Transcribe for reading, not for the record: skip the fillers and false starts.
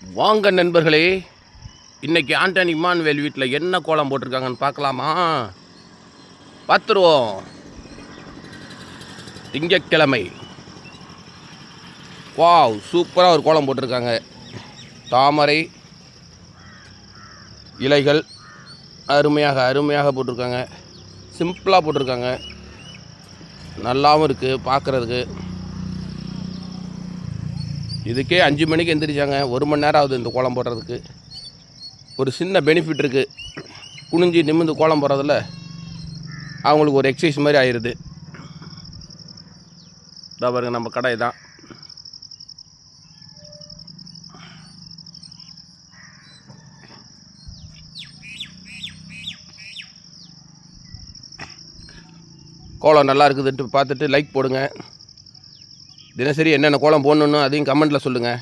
வாங்க நண்பர்களே, இன்னைக்கு ஆண்டனி இம்மானுவேல் வீட்டில் என்ன கோலம் போட்டிருக்காங்கன்னு பார்க்கலாமா? பார்த்துருவோம். திங்கட்கிழமை. வாவ், சூப்பராக ஒரு கோலம் போட்டிருக்காங்க. தாமரை இலைகள் அருமையாக போட்டிருக்காங்க. சிம்பிளாக போட்டிருக்காங்க. நல்லாவும் இருக்குது பார்க்குறதுக்கு. இதுக்கே 5 மணிக்கு எந்திரிச்சாங்க. 1 மணி நேரம் ஆகுது இந்த கோலம் போடுறதுக்கு. ஒரு சின்ன பெனிஃபிட் இருக்குது. குனிஞ்சி நிமிர்ந்து கோலம் போடுறதில் அவங்களுக்கு ஒரு எக்ஸசைஸ் மாதிரி ஆயிடுது. இதான் பாருங்க, நம்ம கடை தான். கோலம் நல்லா இருக்குதுன்ட்டு பார்த்துட்டு லைக் போடுங்க. தினசரி என்னென்ன கோலம் போடணுன்னு அதையும் கமெண்ட்டில் சொல்லுங்கள்.